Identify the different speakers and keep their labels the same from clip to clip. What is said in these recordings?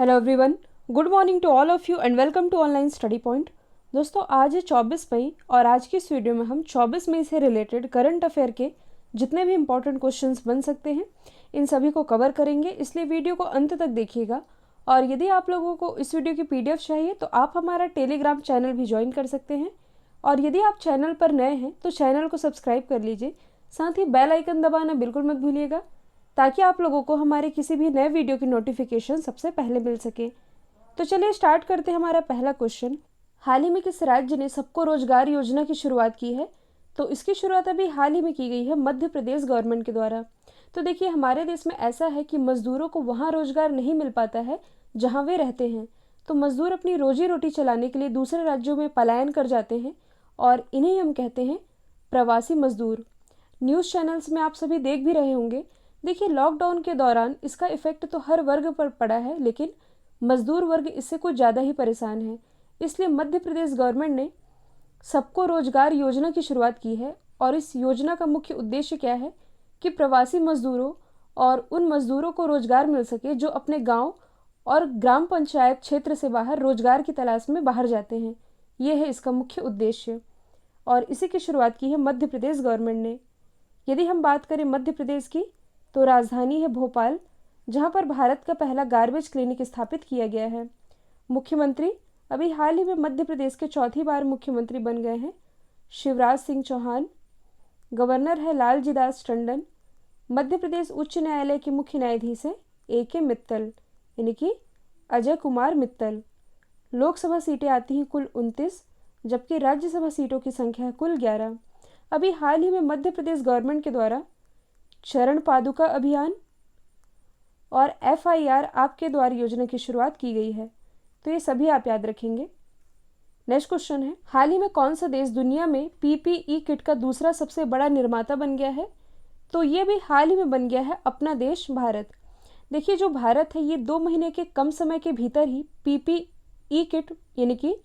Speaker 1: Hello everyone, good morning to all of you and welcome to online study point. दोस्तों, आज है 24 मई और आज की इस वीडियो में हम 24 मई से रिलेटेड करंट अफेयर के जितने भी इंपॉर्टेंट क्वेश्चंस बन सकते हैं इन सभी को कवर करेंगे, इसलिए वीडियो को अंत तक देखिएगा। और यदि आप लोगों को इस वीडियो की PDF चाहिए तो आप हमारा टेलीग्राम चैनल भी ज्वाइन कर सकते हैं। और यदि आप चैनल पर नए हैं तो चैनल को सब्सक्राइब कर लीजिए, साथ ही बेल आइकन दबाना बिल्कुल मत भूलिएगा ताकि आप लोगों को हमारे किसी भी नए वीडियो की नोटिफिकेशन सबसे पहले मिल सके। तो चलिए स्टार्ट करते हैं हमारा पहला क्वेश्चन। हाल ही में किस राज्य ने सबको रोजगार योजना की शुरुआत की है? तो इसकी शुरुआत अभी हाल ही में की गई है मध्य प्रदेश गवर्नमेंट के द्वारा। तो देखिए, हमारे देश में ऐसा है कि मजदूरों को वहाँ रोजगार नहीं मिल पाता है जहाँ वे रहते हैं, तो मजदूर अपनी रोजी रोटी चलाने के लिए दूसरे राज्यों में पलायन कर जाते हैं और इन्हें हम कहते हैं प्रवासी मजदूर। न्यूज़ चैनल्स में आप सभी देख भी रहे होंगे। देखिए, लॉकडाउन के दौरान इसका इफेक्ट तो हर वर्ग पर पड़ा है, लेकिन मजदूर वर्ग इससे कुछ ज़्यादा ही परेशान है। इसलिए मध्य प्रदेश गवर्नमेंट ने सबको रोजगार योजना की शुरुआत की है और इस योजना का मुख्य उद्देश्य क्या है कि प्रवासी मजदूरों और उन मजदूरों को रोजगार मिल सके जो अपने गांव और ग्राम पंचायत क्षेत्र से बाहर रोजगार की तलाश में बाहर जाते हैं। ये है इसका मुख्य उद्देश्य और इसी की शुरुआत की है मध्य प्रदेश गवर्नमेंट ने। यदि हम बात करें मध्य प्रदेश की, तो राजधानी है भोपाल, जहां पर भारत का पहला गार्बेज क्लिनिक स्थापित किया गया है। मुख्यमंत्री अभी हाल ही में मध्य प्रदेश के चौथी बार मुख्यमंत्री बन गए हैं, शिवराज सिंह चौहान। गवर्नर है लालजी दास टंडन। मध्य प्रदेश उच्च न्यायालय के मुख्य न्यायाधीश है AK मित्तल, यानी कि अजय कुमार मित्तल। लोकसभा सीटें आती हैं कुल 29, जबकि राज्यसभा सीटों की संख्या है कुल 11। अभी हाल ही में मध्य प्रदेश गवर्नमेंट के द्वारा चरण पादुका अभियान और FIR आपके द्वार योजना की शुरुआत की गई है, तो ये सभी आप याद रखेंगे। नेक्स्ट क्वेश्चन है, हाल ही में कौन सा देश दुनिया में PPE किट का दूसरा सबसे बड़ा निर्माता बन गया है? तो ये भी हाल ही में बन गया है अपना देश भारत। देखिए, जो भारत है ये 2 महीने के कम समय के भीतर ही PPE किट यानी कि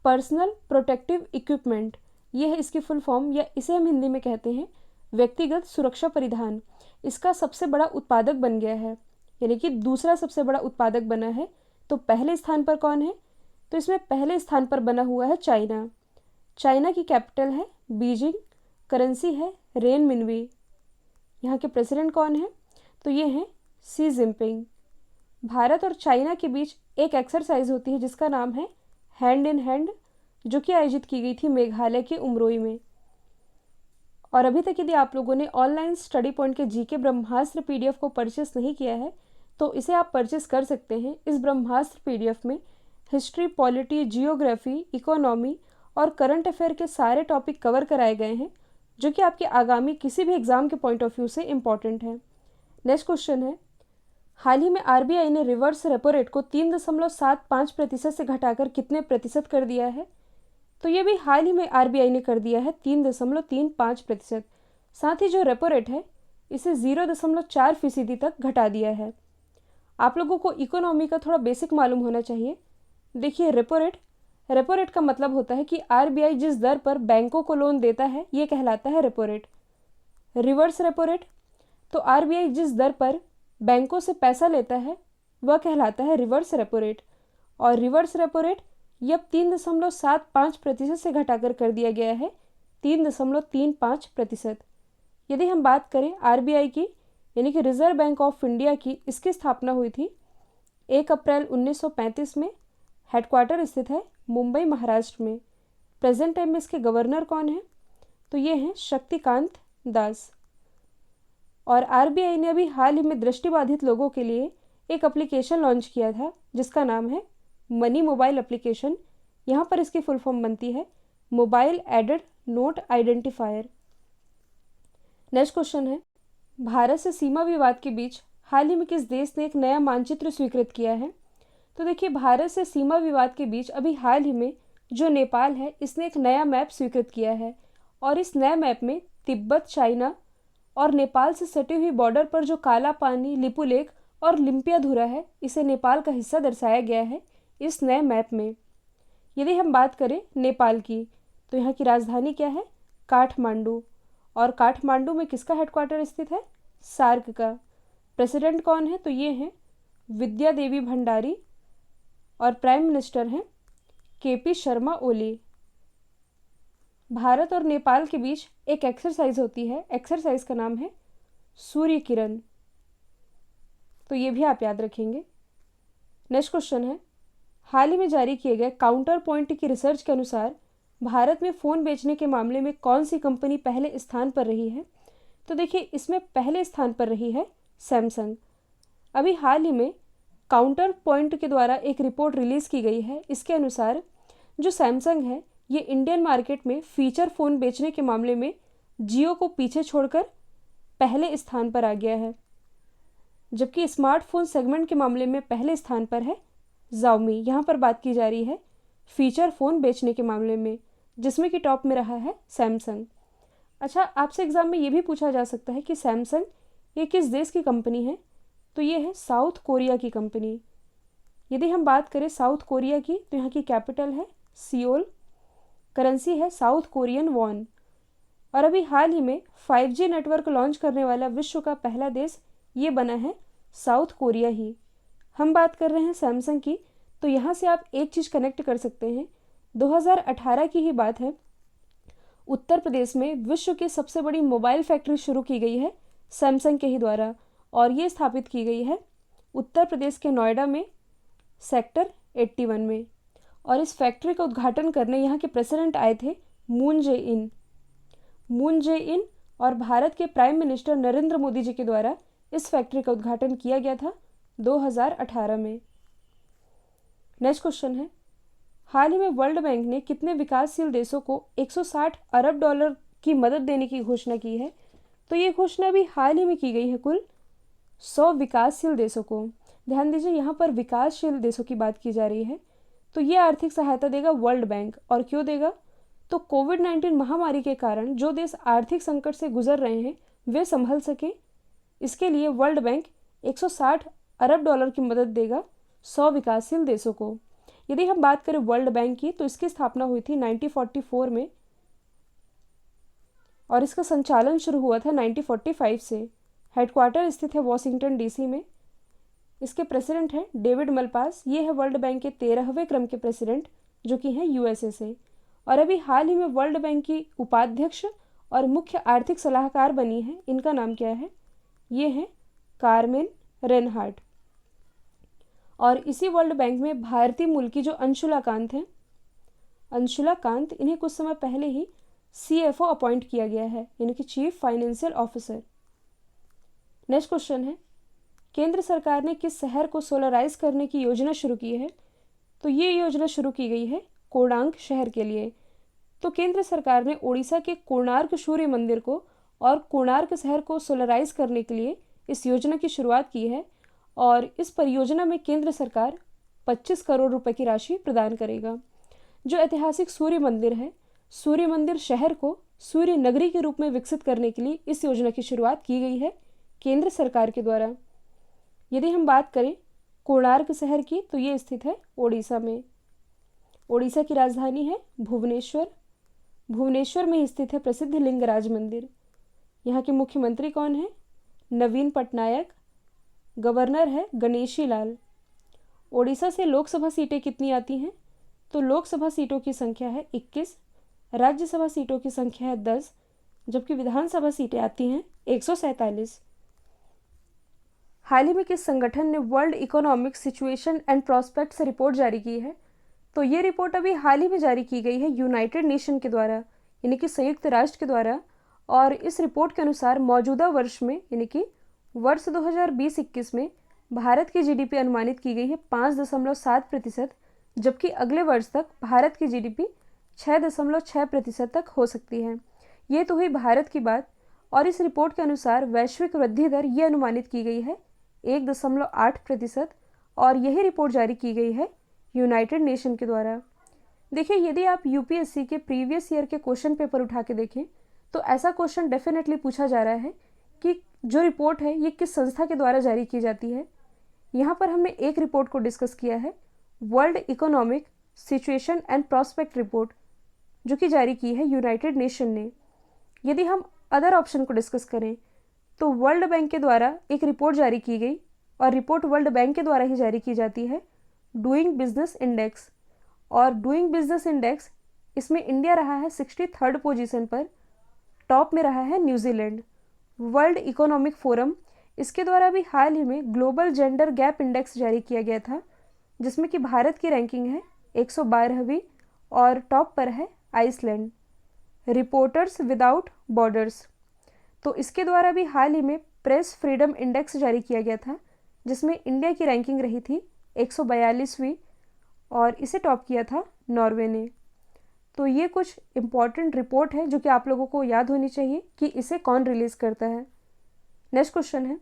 Speaker 1: पर्सनल प्रोटेक्टिव इक्विपमेंट, ये है इसकी फुल फॉर्म, या इसे हम हिंदी में कहते हैं व्यक्तिगत सुरक्षा परिधान, इसका सबसे बड़ा उत्पादक बन गया है, यानी कि दूसरा सबसे बड़ा उत्पादक बना है। तो पहले स्थान पर कौन है? तो इसमें पहले स्थान पर बना हुआ है चाइना। चाइना की कैपिटल है बीजिंग, करेंसी है रेन मिनवी। यहाँ के प्रेसिडेंट कौन है? तो ये हैं सी जिनपिंग। भारत और चाइना के बीच एक एक्सरसाइज होती है जिसका नाम है हैंड इन हैंड, जो कि आयोजित की गई थी मेघालय के उमरोई में। और अभी तक यदि आप लोगों ने ऑनलाइन स्टडी पॉइंट के GK ब्रह्मास्त्र PDF को परचेस नहीं किया है तो इसे आप परचेस कर सकते हैं। इस ब्रह्मास्त्र PDF में हिस्ट्री, पॉलिटी, जियोग्राफी, इकोनॉमी और करंट अफेयर के सारे टॉपिक कवर कराए गए हैं, जो कि आपके आगामी किसी भी एग्जाम के पॉइंट ऑफ व्यू से इम्पॉर्टेंट है। नेक्स्ट क्वेश्चन है, हाल ही में RBI ने रिवर्स रेपो रेट को 3.75% से घटाकर कितने प्रतिशत कर दिया है? तो ये भी हाल ही में RBI ने कर दिया है 3.35%। साथ ही जो रेपो रेट है इसे 0.4% तक घटा दिया है। आप लोगों को इकोनॉमी का थोड़ा बेसिक मालूम होना चाहिए। देखिए, रेपो रेट का मतलब होता है कि RBI जिस दर पर बैंकों को लोन देता है ये कहलाता है repo rate. Reverse repo rate, तो RBI जिस दर पर बैंकों से पैसा लेता है वह कहलाता है रिवर्स रेपो रेट। और रिवर्स रेपो रेट ये अब 3.75% से घटाकर कर दिया गया है 3.35%। यदि हम बात करें RBI की, यानी कि रिजर्व बैंक ऑफ इंडिया की, इसकी स्थापना हुई थी 1 अप्रैल 1935 में। हेडक्वार्टर स्थित है मुंबई, महाराष्ट्र में। प्रेजेंट टाइम में इसके गवर्नर कौन है? तो ये हैं शक्तिकांत दास। और RBI ने अभी हाल ही में दृष्टिबाधित लोगों के लिए एक एप्लीकेशन लॉन्च किया था जिसका नाम है मनी मोबाइल एप्लीकेशन। यहाँ पर इसकी फुल फॉर्म बनती है mobile aided note identifier. Next question है, भारत से सीमा विवाद के बीच हाल ही में किस देश ने एक नया मानचित्र स्वीकृत किया है? तो देखिए, भारत से सीमा विवाद के बीच अभी हाल ही में जो नेपाल है इसने एक नया मैप स्वीकृत किया है और इस नए मैप में तिब्बत, चाइना और नेपाल से सटी हुई बॉर्डर पर जो काला पानी, लिपुलेख और लिम्पियाधुरा है इसे नेपाल का हिस्सा दर्शाया गया है इस नए मैप में। यदि हम बात करें नेपाल की, तो यहाँ की राजधानी क्या है? काठमांडू। और काठमांडू में किसका हेडक्वार्टर स्थित है? सार्क का। प्रेसिडेंट कौन है? तो ये हैं विद्या देवी भंडारी। और प्राइम मिनिस्टर हैं KP शर्मा ओली। भारत और नेपाल के बीच एक एक्सरसाइज होती है, एक्सरसाइज का नाम है सूर्य किरण, तो ये भी आप याद रखेंगे। नेक्स्ट क्वेश्चन है, हाल ही में जारी किए गए काउंटर पॉइंट की रिसर्च के अनुसार भारत में फ़ोन बेचने के मामले में कौन सी कंपनी पहले स्थान पर रही है? तो देखिए, इसमें पहले स्थान पर रही है सैमसंग। अभी हाल ही में काउंटर पॉइंट के द्वारा एक रिपोर्ट रिलीज़ की गई है। इसके अनुसार जो सैमसंग है ये इंडियन मार्केट में फीचर फ़ोन बेचने के मामले में जियो को पीछे छोड़कर पहले स्थान पर आ गया है, जबकि स्मार्टफोन सेगमेंट के मामले में पहले स्थान पर है Xiaomi। यहाँ पर बात की जा रही है फीचर फ़ोन बेचने के मामले में, जिसमें कि टॉप में रहा है सैमसंग। अच्छा, आपसे एग्ज़ाम में ये भी पूछा जा सकता है कि सैमसंग ये किस देश की कंपनी है? तो ये है साउथ कोरिया की कंपनी। यदि हम बात करें साउथ कोरिया की, तो यहाँ की कैपिटल है सियोल, करेंसी है साउथ कोरियन वॉन, और अभी हाल ही में 5G नेटवर्क लॉन्च करने वाला विश्व का पहला देश ये बना है साउथ कोरिया ही। हम बात कर रहे हैं सैमसंग की, तो यहाँ से आप एक चीज़ कनेक्ट कर सकते हैं, 2018 की ही बात है, उत्तर प्रदेश में विश्व की सबसे बड़ी मोबाइल फैक्ट्री शुरू की गई है सैमसंग के ही द्वारा, और ये स्थापित की गई है उत्तर प्रदेश के नोएडा में सेक्टर 81 में। और इस फैक्ट्री का उद्घाटन करने यहाँ के प्रेसिडेंट आए थे मून जे इन, और भारत के प्राइम मिनिस्टर नरेंद्र मोदी जी के द्वारा इस फैक्ट्री का उद्घाटन किया गया था 2018 में। नेक्स्ट क्वेश्चन है, हाल ही में वर्ल्ड बैंक ने कितने विकासशील देशों को 160 अरब डॉलर की मदद देने की घोषणा की है? तो ये घोषणा भी हाल ही में की गई है कुल 100 विकासशील देशों को। ध्यान दीजिए, यहाँ पर विकासशील देशों की बात की जा रही है। तो ये आर्थिक सहायता देगा वर्ल्ड बैंक, और क्यों देगा? तो कोविड-19 महामारी के कारण जो देश आर्थिक संकट से गुजर रहे हैं वे संभल सके, इसके लिए वर्ल्ड बैंक 160 अरब डॉलर की मदद देगा 100 विकासशील देशों को। यदि हम बात करें वर्ल्ड बैंक की, तो इसकी स्थापना हुई थी 1944 में, और इसका संचालन शुरू हुआ था 1945 से। हेडक्वार्टर स्थित है वॉशिंगटन DC में। इसके प्रेसिडेंट हैं डेविड मलपास। ये है वर्ल्ड बैंक के 13वें क्रम के प्रेसिडेंट, जो कि हैं USA से। और अभी हाल ही में वर्ल्ड बैंक की उपाध्यक्ष और मुख्य आर्थिक सलाहकार बनी है, इनका नाम क्या है? ये हैं कारमेन रेनहार्ट। और इसी वर्ल्ड बैंक में भारतीय मूल की जो अंशुला कांत हैं, अंशुला कांत, इन्हें कुछ समय पहले ही CFO अपॉइंट किया गया है, यानी कि chief financial officer. Next question है, केंद्र सरकार ने किस शहर को सोलराइज करने की योजना शुरू की है? तो ये योजना शुरू की गई है कोणार्क शहर के लिए। तो केंद्र सरकार ने ओडिशा के कोणार्क सूर्य मंदिर को और कोणार्क शहर को सोलराइज करने के लिए इस योजना की शुरुआत की है, और इस परियोजना में केंद्र सरकार 25 करोड़ रुपए की राशि प्रदान करेगा। जो ऐतिहासिक सूर्य मंदिर है, सूर्य मंदिर शहर को सूर्य नगरी के रूप में विकसित करने के लिए इस योजना की शुरुआत की गई है केंद्र सरकार के द्वारा। यदि हम बात करें कोणार्क शहर की, तो ये स्थित है ओडिशा में। ओडिशा की राजधानी है भुवनेश्वर। भुवनेश्वर में स्थित है प्रसिद्ध लिंगराज मंदिर। यहाँ के मुख्यमंत्री कौन है? नवीन पटनायक। गवर्नर है गणेशी लाल। ओडिशा से लोकसभा सीटें कितनी आती हैं? तो लोकसभा सीटों की संख्या है 21, राज्यसभा सीटों की संख्या है 10, जबकि विधानसभा सीटें आती हैं 147। हाल ही में किस संगठन ने world economic situation and prospects report जारी की है? तो ये रिपोर्ट अभी हाल ही में जारी की गई है यूनाइटेड नेशन के द्वारा, यानी कि संयुक्त राष्ट्र के द्वारा। और इस रिपोर्ट के अनुसार मौजूदा वर्ष में, यानी कि वर्ष 2020-21 में भारत की GDP अनुमानित की गई है 5.7%, जबकि अगले वर्ष तक भारत की GDP 6.6% तक हो सकती है। ये तो हुई भारत की बात। और इस रिपोर्ट के अनुसार वैश्विक वृद्धि दर ये अनुमानित की गई है 1.8%, और यही रिपोर्ट जारी की गई है यूनाइटेड नेशन के द्वारा। देखिए, यदि आप UPSC के प्रीवियस ईयर के क्वेश्चन पेपर उठा के देखें, तो ऐसा क्वेश्चन डेफिनेटली पूछा जा रहा है कि जो रिपोर्ट है ये किस संस्था के द्वारा जारी की जाती है। यहाँ पर हमने एक रिपोर्ट को डिस्कस किया है, world economic situation and prospect report, जो कि जारी की है यूनाइटेड नेशन ने। यदि हम अदर ऑप्शन को डिस्कस करें, तो वर्ल्ड बैंक के द्वारा एक रिपोर्ट जारी की गई, और रिपोर्ट वर्ल्ड बैंक के द्वारा ही जारी की जाती है, डूइंग बिजनेस इंडेक्स, और डूइंग बिजनेस इंडेक्स इसमें इंडिया रहा है 63rd पोजीशन पर, टॉप में रहा है न्यूजीलैंड। वर्ल्ड इकोनॉमिक फोरम इसके द्वारा भी हाल ही में ग्लोबल जेंडर गैप इंडेक्स जारी किया गया था, जिसमें कि भारत की रैंकिंग है 112वीं और टॉप पर है आइसलैंड। रिपोर्टर्स विदाउट बॉर्डर्स, तो इसके द्वारा भी हाल ही में प्रेस फ्रीडम इंडेक्स जारी किया गया था, जिसमें इंडिया की रैंकिंग रही थी 142वीं और इसे टॉप किया था नॉर्वे ने। तो ये कुछ इम्पॉर्टेंट रिपोर्ट है जो कि आप लोगों को याद होनी चाहिए कि इसे कौन रिलीज़ करता है। नेक्स्ट क्वेश्चन है,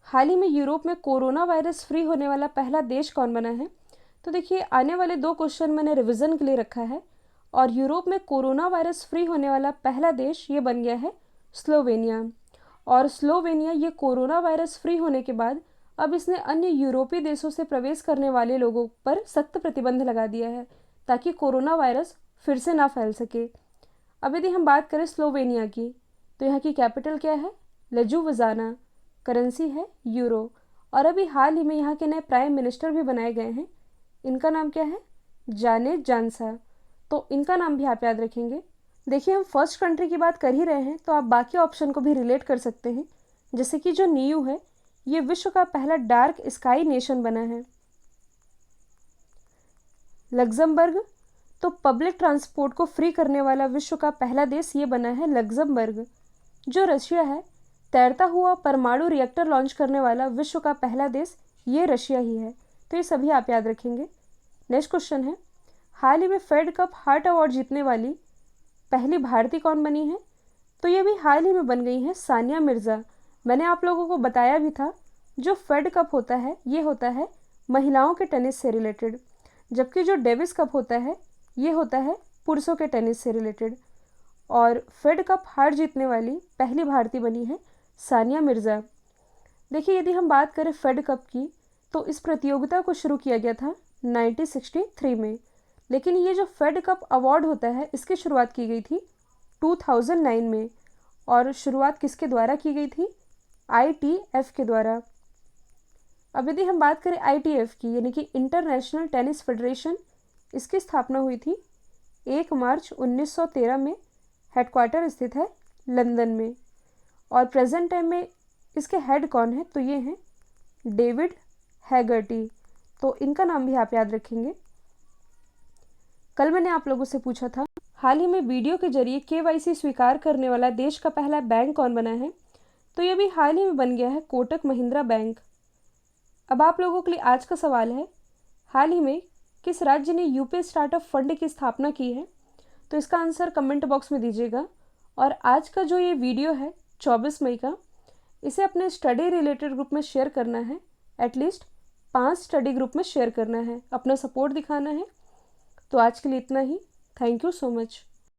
Speaker 1: हाल ही में यूरोप में कोरोना वायरस फ्री होने वाला पहला देश कौन बना है? तो देखिए, आने वाले 2 क्वेश्चन मैंने रिवीजन के लिए रखा है, और यूरोप में कोरोना वायरस फ्री होने वाला पहला देश ये बन गया है स्लोवेनिया। और स्लोवेनिया ये कोरोना वायरस फ्री होने के बाद अब इसने अन्य यूरोपीय देशों से प्रवेश करने वाले लोगों पर सख्त प्रतिबंध लगा दिया है, ताकि कोरोना वायरस फिर से ना फैल सके। अब यदि हम बात करें स्लोवेनिया की, तो यहाँ की कैपिटल क्या है? लजुवजाना, करेंसी है यूरो, और अभी हाल ही में यहाँ के नए प्राइम मिनिस्टर भी बनाए गए हैं। इनका नाम क्या है? जानेट जानसा। तो इनका नाम भी आप याद रखेंगे। देखिए, हम फर्स्ट कंट्री की बात कर ही रहे हैं, तो आप बाकी ऑप्शन को भी रिलेट कर सकते हैं, जैसे कि जो नीयू है ये विश्व का पहला डार्क स्काई नेशन बना है। लग्जमबर्ग, तो पब्लिक ट्रांसपोर्ट को फ्री करने वाला विश्व का पहला देश ये बना है लग्जमबर्ग। जो रशिया है, तैरता हुआ परमाणु रिएक्टर लॉन्च करने वाला विश्व का पहला देश ये रशिया ही है। तो ये सभी आप याद रखेंगे। नेक्स्ट क्वेश्चन है, हाल ही में फेड कप हार्ट अवार्ड जीतने वाली पहली भारतीय कौन बनी है? तो ये भी हाल ही में बन गई हैं सानिया मिर्ज़ा। मैंने आप लोगों को बताया भी था, जो फेड कप होता है ये होता है महिलाओं के टेनिस से रिलेटेड, जबकि जो डेविस कप होता है ये होता है पुरुषों के टेनिस से रिलेटेड। और फेड कप हार जीतने वाली पहली भारतीय बनी है सानिया मिर्ज़ा। देखिए, यदि हम बात करें फेड कप की, तो इस प्रतियोगिता को शुरू किया गया था 1963 में, लेकिन ये जो फेड कप अवार्ड होता है इसकी शुरुआत की गई थी 2009 में। और शुरुआत किसके द्वारा की गई थी? ITF के द्वारा। अब यदि हम बात करें ITF की, यानी कि इंटरनेशनल टेनिस फेडरेशन, इसकी स्थापना हुई थी 1 मार्च 1913 में। हेडक्वार्टर स्थित है लंदन में। और प्रेजेंट टाइम में इसके हेड कौन है? तो ये हैं डेविड हैगर्टी। तो इनका नाम भी आप याद रखेंगे। कल मैंने आप लोगों से पूछा था, हाल ही में वीडियो के जरिए KYC स्वीकार करने वाला देश का पहला बैंक कौन बना है? तो ये भी हाल ही में बन गया है कोटक महिंद्रा बैंक। अब आप लोगों के लिए आज का सवाल है, हाल ही में किस राज्य ने यूपी स्टार्टअप फंड की स्थापना की है? तो इसका आंसर कमेंट बॉक्स में दीजिएगा। और आज का जो ये वीडियो है 24 मई का, इसे अपने स्टडी रिलेटेड ग्रुप में शेयर करना है। एटलीस्ट 5 स्टडी ग्रुप में शेयर करना है, अपना सपोर्ट दिखाना है। तो आज के लिए इतना ही। Thank you so much.